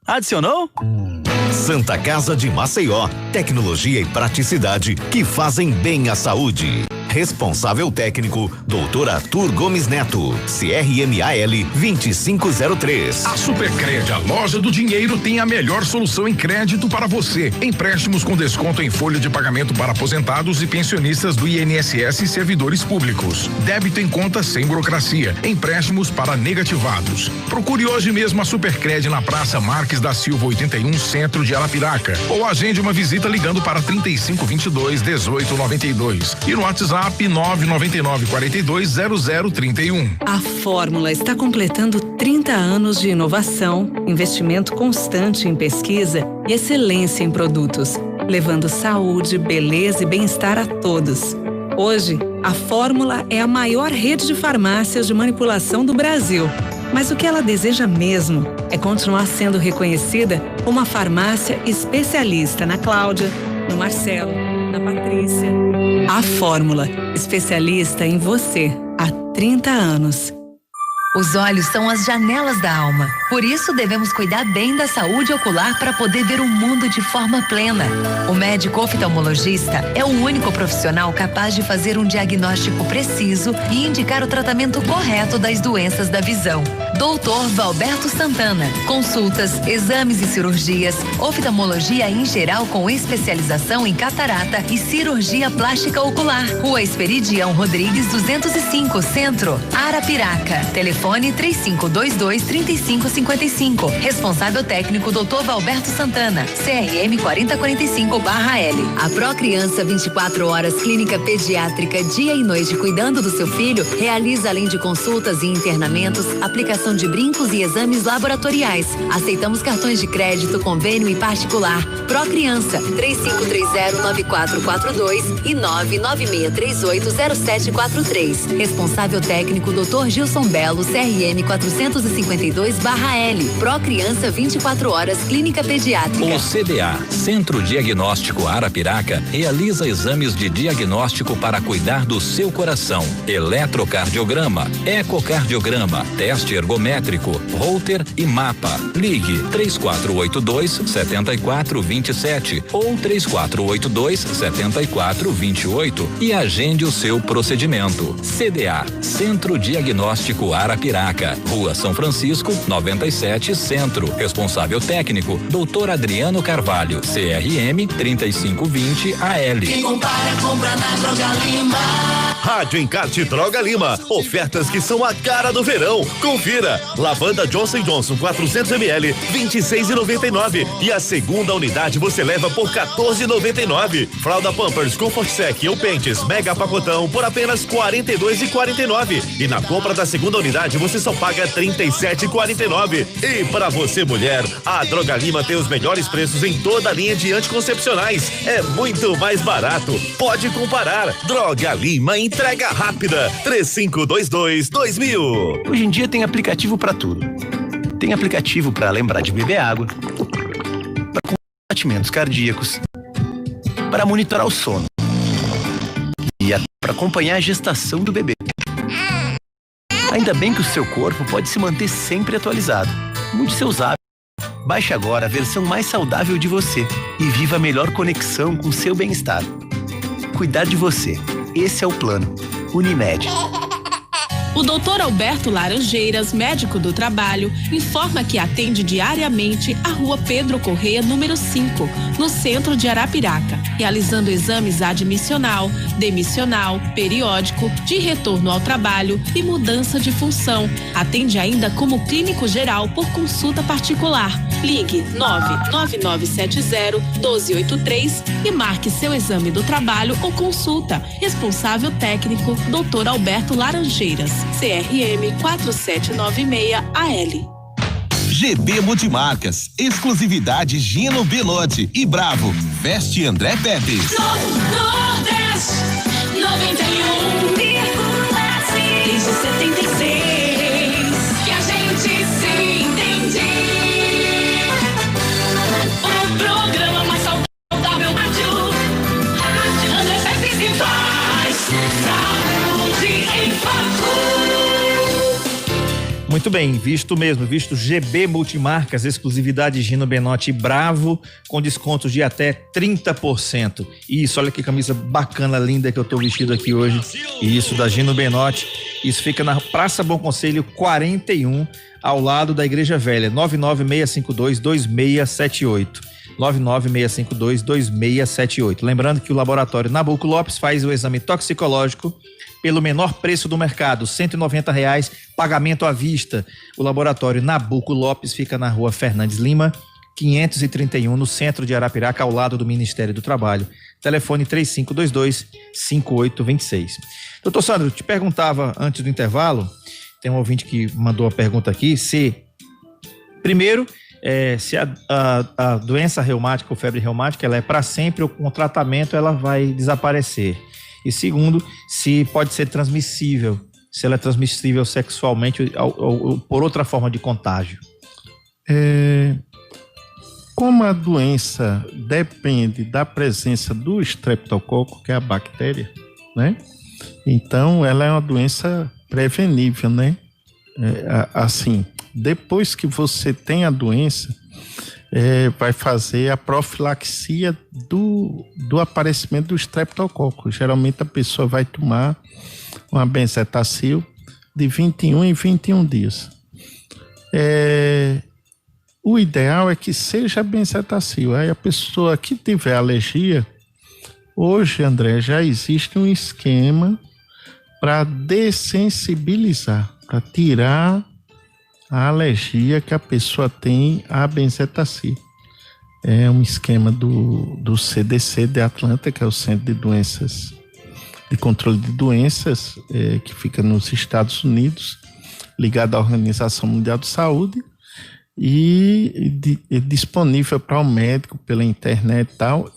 Adicionou? Santa Casa de Maceió, tecnologia e praticidade que fazem bem à saúde. Responsável técnico, Dr. Arthur Gomes Neto, CRMAL 2503. A Supercred, a loja do dinheiro, tem a melhor solução em crédito para você. Empréstimos com desconto em folha de pagamento para aposentados e pensionistas do INSS e servidores públicos. Débito em conta sem burocracia. Empréstimos para negativados. Procure hoje mesmo a Supercred na Praça Marques da Silva 81, centro de Arapiraca. Ou agende uma visita ligando para 3522-1892. E no WhatsApp 999-420031. A Fórmula está completando 30 anos de inovação, investimento constante em pesquisa e excelência em produtos, levando saúde, beleza e bem-estar a todos. Hoje, a Fórmula é a maior rede de farmácias de manipulação do Brasil. Mas o que ela deseja mesmo é continuar sendo reconhecida como uma farmácia especialista na Cláudia, no Marcelo, na Patrícia. A Fórmula, especialista em você há 30 anos. Os olhos são as janelas da alma. Por isso, devemos cuidar bem da saúde ocular para poder ver o mundo de forma plena. O médico oftalmologista é o único profissional capaz de fazer um diagnóstico preciso e indicar o tratamento correto das doenças da visão. Dr. Valberto Santana. Consultas, exames e cirurgias, oftalmologia em geral com especialização em catarata e cirurgia plástica ocular. Rua Esperidião Rodrigues 205, Centro, Arapiraca. Telefone 3522-3555. Responsável técnico Dr. Valberto Santana. CRM 4045/L. A Procriança 24 horas Clínica Pediátrica, dia e noite cuidando do seu filho, realiza além de consultas e internamentos, aplicação de brincos e exames laboratoriais. Aceitamos cartões de crédito, convênio e particular. Procriança 3530-9442 e 996380743. Responsável técnico Dr. Gilson Belo, CRM 452/L. Procriança 24 horas Clínica Pediátrica. O CDA, Centro Diagnóstico Arapiraca, realiza exames de diagnóstico para cuidar do seu coração. Eletrocardiograma, ecocardiograma, teste ergométrico, Holter e mapa. Ligue 3482-7427 ou 3482-7428 e agende o seu procedimento. CDA, Centro Diagnóstico Arapiraca, Rua São Francisco, 97, Centro. Responsável técnico, Dr. Adriano Carvalho, CRM 3520-AL. Quem compara, compra na Droga Lima. Rádio Encarte Droga Lima. Ofertas que são a cara do verão. Confira. Lavanda Johnson Johnson 400 ml, 26,99. E a segunda unidade você leva por 14,99. Fralda Pampers Comfort Sec ou Pentes Mega Pacotão por apenas 42,49. E na compra da segunda unidade você só paga 37,49. E para você mulher, a Droga Lima tem os melhores preços em toda a linha de anticoncepcionais. É muito mais barato. Pode comparar. Droga Lima, entrega rápida. 3522-2000. Hoje em dia tem aplicativo para tudo. Tem aplicativo para lembrar de beber água, para batimentos cardíacos, para monitorar o sono e para acompanhar a gestação do bebê. Ainda bem que o seu corpo pode se manter sempre atualizado. Mude seus hábitos. Baixe agora a versão mais saudável de você e viva a melhor conexão com seu bem-estar. Cuidar de você. Esse é o plano. Unimed. O Dr. Alberto Laranjeiras, médico do trabalho, informa que atende diariamente a Rua Pedro Correia, número 5, no centro de Arapiraca, realizando exames admissional, demissional, periódico, de retorno ao trabalho e mudança de função. Atende ainda como clínico geral por consulta particular. Ligue 99970-1283 e marque seu exame do trabalho ou consulta. Responsável técnico, Dr. Alberto Laranjeiras, CRM 4796AL. GB Multimarcas, exclusividade Gino Belotti e Bravo, veste André Pepe. Nordeste 91,5 desde 76 que a gente se entende. O programa mais saudável André Pepe se faz saúde em foco. Muito bem, visto GB Multimarcas, exclusividade Gino Benotti Bravo, com descontos de até 30%. Isso, olha que camisa bacana, linda que eu tô vestido aqui hoje. Isso, da Gino Benotti. Isso fica na Praça Bom Conselho 41, ao lado da Igreja Velha, 996522678. 996522678. Lembrando que o laboratório Nabuco Lopes faz o exame toxicológico pelo menor preço do mercado, R$190, pagamento à vista. O laboratório Nabuco Lopes fica na rua Fernandes Lima, 531, no centro de Arapiraca, ao lado do Ministério do Trabalho. Telefone 3522-5826. Doutor Sandro, te perguntava antes do intervalo, tem um ouvinte que mandou a pergunta aqui, se a doença reumática ou febre reumática ela é para sempre ou com o tratamento ela vai desaparecer. E segundo, se pode ser transmissível, se ela é transmissível sexualmente ou por outra forma de contágio. Como a doença depende da presença do estreptococo, que é a bactéria, né? Então, ela é uma doença prevenível, né? Assim, depois que você tem a doença, vai fazer a profilaxia do aparecimento do estreptococo. Geralmente a pessoa vai tomar uma benzetacil de 21 em 21 dias. O ideal é que seja benzetacil. Aí a pessoa que tiver alergia, hoje, André, já existe um esquema para dessensibilizar, para tirar a alergia que a pessoa tem à benzetacil. É um esquema do CDC de Atlanta, que é o Centro de Doenças, de Controle de Doenças, que fica nos Estados Unidos, ligado à Organização Mundial de Saúde, e disponível para o médico pela internet e tal.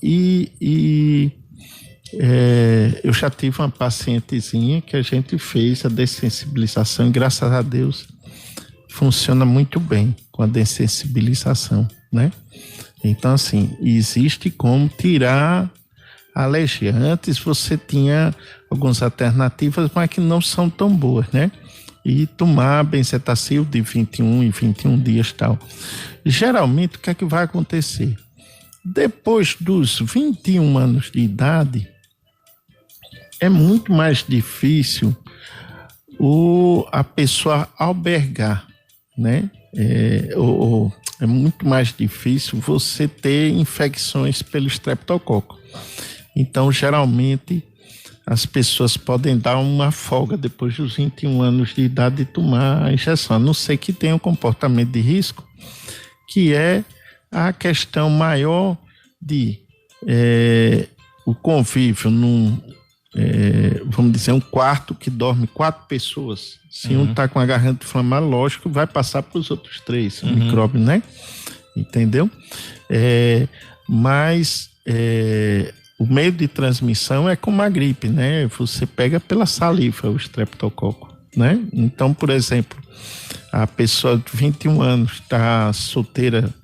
Eu já tive uma pacientezinha que a gente fez a dessensibilização e, graças a Deus, funciona muito bem com a dessensibilização, né? Então, assim, existe como tirar a alergia. Antes você tinha algumas alternativas, mas que não são tão boas, né? E tomar benzetacil de 21 em 21 dias e tal. Geralmente, o que é que vai acontecer? Depois dos 21 anos de idade, é muito mais difícil a pessoa albergar, né? É muito mais difícil você ter infecções pelo estreptococo. Então, geralmente, as pessoas podem dar uma folga depois dos 21 anos de idade de tomar a injeção, a não ser que tenha um comportamento de risco, que é a questão maior de o convívio num, vamos dizer, um quarto que dorme 4 pessoas. Se um está com a garganta inflamada, lógico, vai passar para os outros 3, o micróbio, né? Entendeu? Mas o meio de transmissão é como a gripe, né? Você pega pela saliva o estreptococo, né? Então, por exemplo, a pessoa de 21 anos está solteira,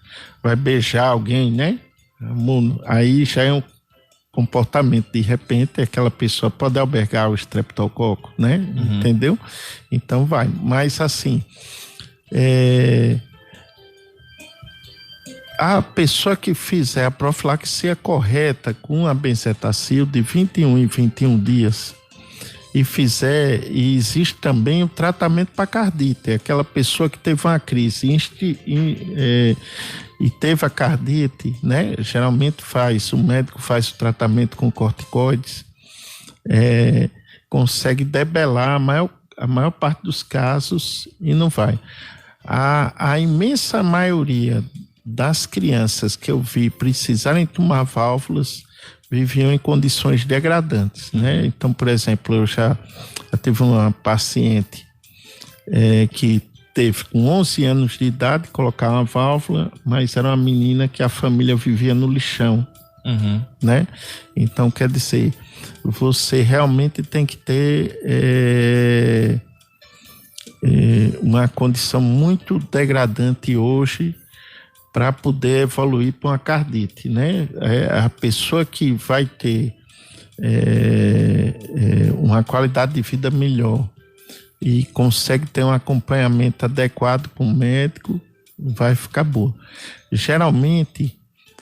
vai beijar alguém, né? Aí já é um comportamento, de repente, aquela pessoa pode albergar o estreptococo, né? Entendeu? Então vai. Mas assim, a pessoa que fizer a profilaxia correta com a benzetacil de 21 em 21 dias e existe também o tratamento para cardite, aquela pessoa que teve uma crise e teve a cardite, né? Geralmente o médico faz o tratamento com corticoides, consegue debelar a maior parte dos casos e não vai. A imensa maioria das crianças que eu vi precisarem tomar válvulas viviam em condições degradantes, né? Então, por exemplo, eu já tive uma paciente que teve com 11 anos de idade colocar uma válvula, mas era uma menina que a família vivia no lixão, né? Então, quer dizer, você realmente tem que ter uma condição muito degradante hoje para poder evoluir para uma cardite, né? A pessoa que vai ter uma qualidade de vida melhor e consegue ter um acompanhamento adequado com o médico, vai ficar boa. Geralmente,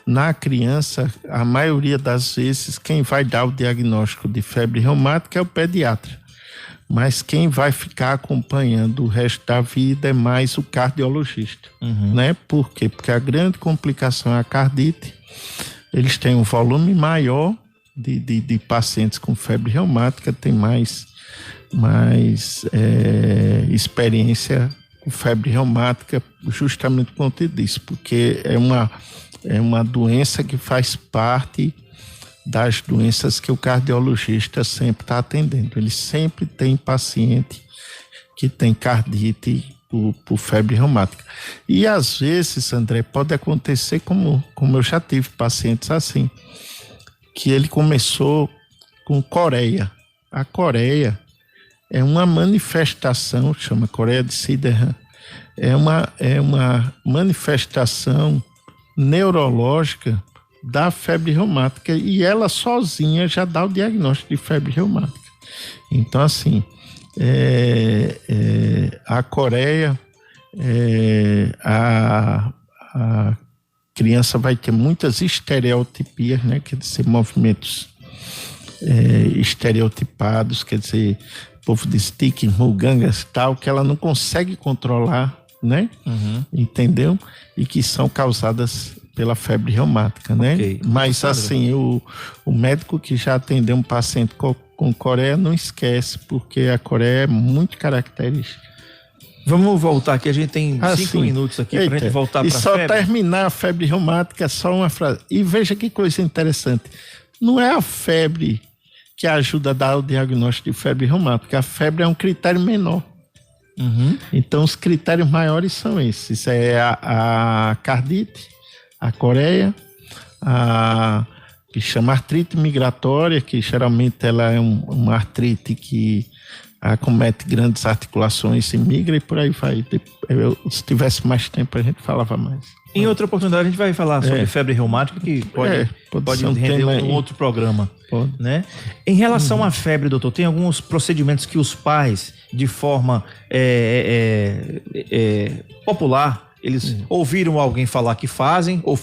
na criança, a maioria das vezes, quem vai dar o diagnóstico de febre reumática é o pediatra. Mas quem vai ficar acompanhando o resto da vida é mais o cardiologista, né? Por quê? Porque a grande complicação é a cardite. Eles têm um volume maior de pacientes com febre reumática, tem mais experiência com febre reumática justamente por conta disso, porque é uma doença que faz parte das doenças que o cardiologista sempre está atendendo. Ele sempre tem paciente que tem cardite por febre reumática. E às vezes, André, pode acontecer como eu já tive pacientes assim, que ele começou com coreia. A coreia é uma manifestação, chama coreia de Sydenham, é uma manifestação neurológica da febre reumática, e ela sozinha já dá o diagnóstico de febre reumática. Então, assim, a coreia, a criança vai ter muitas estereotipias, né? Quer dizer, movimentos estereotipados, quer dizer, o povo diz tique, mugangas, tal, que ela não consegue controlar, né? Entendeu? E que são causadas pela febre reumática, né? Okay. Mas assim, o médico que já atendeu um paciente com coreia não esquece, porque a coreia é muito característica. Vamos voltar aqui, a gente tem 5 minutos aqui para a gente voltar para a febre. E só terminar a febre reumática, só uma frase. E veja que coisa interessante. Não é a febre que ajuda a dar o diagnóstico de febre reumática. A febre é um critério menor. Então, os critérios maiores são esses. É a cardite, a coreia, que chama artrite migratória, que geralmente ela é uma artrite que acomete grandes articulações e migra, e por aí vai. Se tivesse mais tempo, a gente falava mais. Em outra oportunidade, a gente vai falar sobre febre reumática, que pode render um outro programa. Né? Em relação à febre, doutor, tem alguns procedimentos que os pais, de forma popular, eles ouviram alguém falar que fazem, ou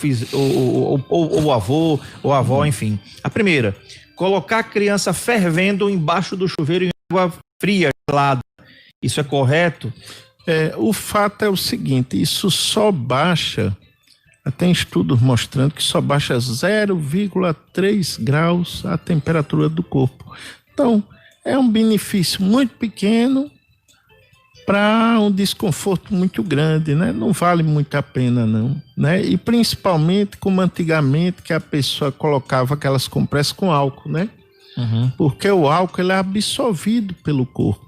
o avô, ou a avó, enfim. A primeira, colocar a criança fervendo embaixo do chuveiro em água fria, gelada. Isso é correto? O fato é o seguinte, isso só baixa, tem estudos mostrando que só baixa 0,3 graus a temperatura do corpo. Então, é um benefício muito pequeno para um desconforto muito grande, né? Não vale muito a pena, não, né? E principalmente como antigamente, que a pessoa colocava aquelas compressas com álcool, né? Porque o álcool ele é absorvido pelo corpo.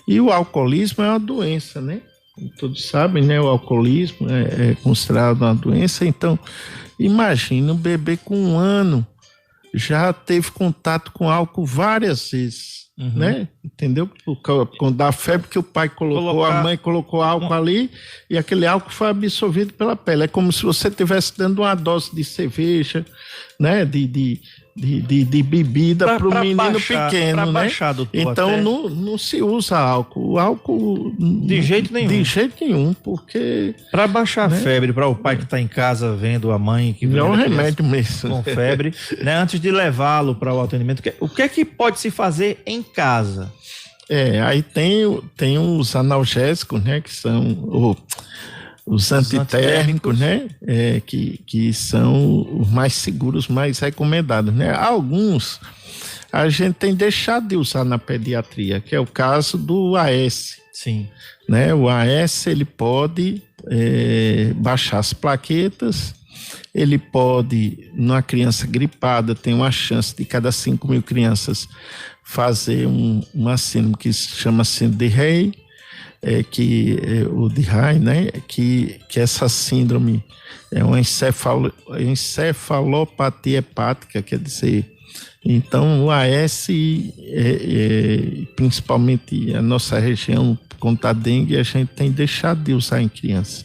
E o alcoolismo é uma doença, né? Como todos sabem, né? O alcoolismo é considerado uma doença. Então, imagina um bebê com 1 ano já teve contato com álcool várias vezes. Né? Entendeu? Quando dá febre que o pai colocou, a mãe colocou álcool ali, e aquele álcool foi absorvido pela pele. É como se você estivesse dando uma dose de cerveja, né? De bebida para o menino pequeno, né? Então não se usa álcool. O álcool de jeito nenhum. De jeito nenhum, porque para baixar a febre, para o pai que está em casa vendo a mãe que é um remédio mesmo com febre, né? Antes de levá-lo para o atendimento, o que é que pode se fazer em casa? Aí tem os analgésicos, né? Que são os antitérmicos, né? Que são os mais seguros, mais recomendados, né? Alguns a gente tem deixado de usar na pediatria, que é o caso do AS, Sim. Né? O AS, ele pode baixar as plaquetas, ele pode, numa criança gripada, tem uma chance de cada 5.000 crianças fazer uma síndrome que se chama síndrome de Rey, o de Rey, né? Que essa síndrome é uma encefalopatia hepática, quer dizer, então o AS, principalmente a nossa região, contra a dengue, a gente tem deixado de usar em criança,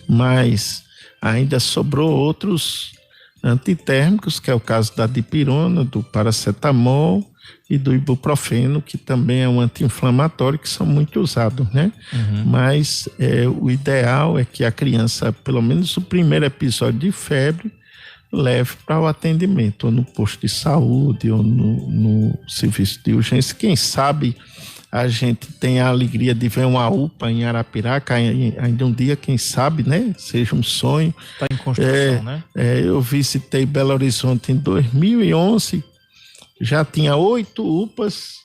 mas ainda sobrou outros antitérmicos, que é o caso da dipirona, do paracetamol e do ibuprofeno, que também é um anti-inflamatório, que são muito usados, né? Mas o ideal é que a criança, pelo menos o primeiro episódio de febre, leve para o atendimento, ou no posto de saúde, ou no serviço de urgência. Quem sabe a gente tem a alegria de ver uma UPA em Arapiraca, ainda um dia, quem sabe, né? Seja um sonho. Está em construção, né? Eu visitei Belo Horizonte em 2011, já tinha 8 UPAs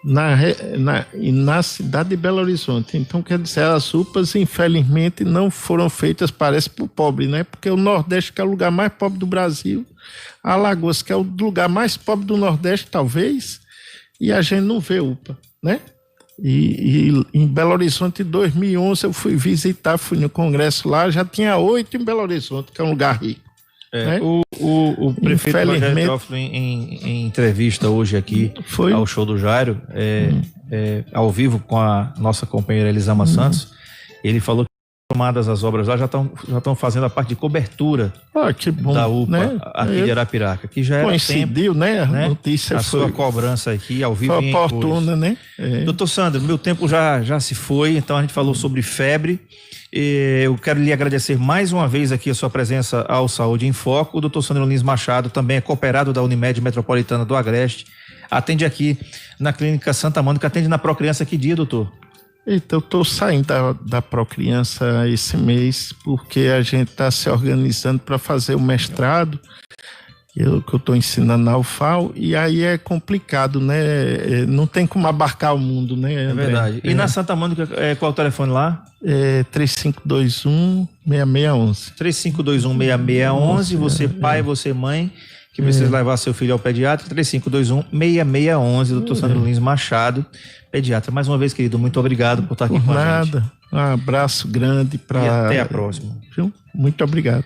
na cidade de Belo Horizonte. Então, quer dizer, as UPAs, infelizmente, não foram feitas, parece, para o pobre, né? Porque o Nordeste, que é o lugar mais pobre do Brasil, Alagoas, que é o lugar mais pobre do Nordeste, talvez, e a gente não vê UPA, né? E em Belo Horizonte, em 2011, eu fui visitar, fui no congresso lá, já tinha 8 em Belo Horizonte, que é um lugar rico. Né? O prefeito Rogério Teófilo, em entrevista hoje aqui ao Show do Jairo, ao vivo com a nossa companheira Elisama Santos, ele falou que tomadas as obras lá já estão fazendo a parte de cobertura que bom, da UPA, né? aqui de Arapiraca, que já era coincidiu, tempo, né? A notícia foi sua cobrança aqui ao vivo foi oportuna, né? Doutor Sandro, meu tempo já se foi, então a gente falou sobre febre. Eu quero lhe agradecer mais uma vez aqui a sua presença ao Saúde em Foco. O doutor Sandro Lins Machado também é cooperado da Unimed Metropolitana do Agreste, atende aqui na Clínica Santa Mônica, atende na Procriança. Que dia, doutor? Então, eu estou saindo da Procriança esse mês, porque a gente está se organizando para fazer o mestrado, que eu estou ensinando na UFAL, e aí é complicado, né? Não tem como abarcar o mundo, né, André? É verdade. E na Santa Mônica, qual é o telefone lá? 3521-6611. 3521-6611, você pai, você mãe, que precisa levar seu filho ao pediatra, 3521-6611, doutor Sandro Lins Machado, pediatra. Mais uma vez, querido, muito obrigado por estar aqui com a gente. Um abraço grande para... E até a próxima. Muito obrigado.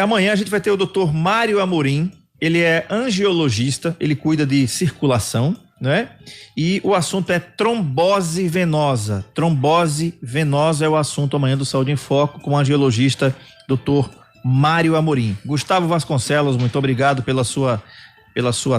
Amanhã a gente vai ter o doutor Mário Amorim, ele é angiologista, ele cuida de circulação, né? E o assunto é trombose venosa. Trombose venosa é o assunto amanhã do Saúde em Foco, com o angiologista doutor Mário Amorim. Gustavo Vasconcelos, muito obrigado pela sua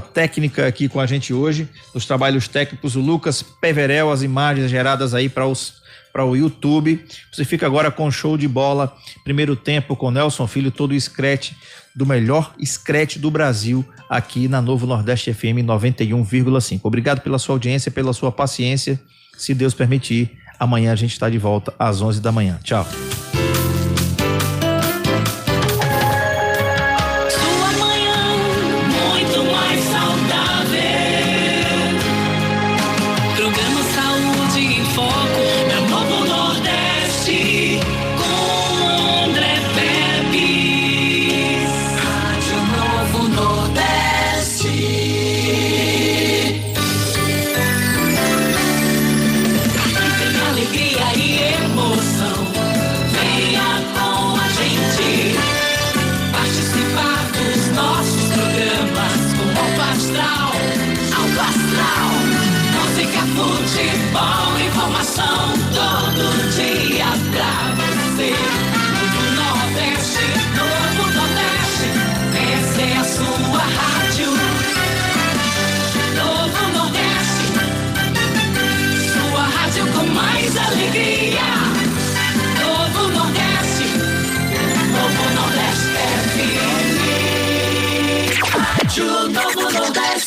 técnica aqui com a gente hoje, nos trabalhos técnicos, o Lucas Peverel, as imagens geradas aí para o YouTube. Você fica agora com o Show de Bola, primeiro tempo com Nelson Filho, todo o scratch do melhor scratch do Brasil, aqui na Novo Nordeste FM 91,5. Obrigado pela sua audiência, pela sua paciência. Se Deus permitir, amanhã a gente está de volta às 11 da manhã. Tchau. Informação todo dia pra você. Novo Nordeste, Novo Nordeste, essa é a sua rádio. Novo Nordeste, sua rádio com mais alegria. Novo Nordeste, Novo Nordeste FM. Rádio Novo Nordeste.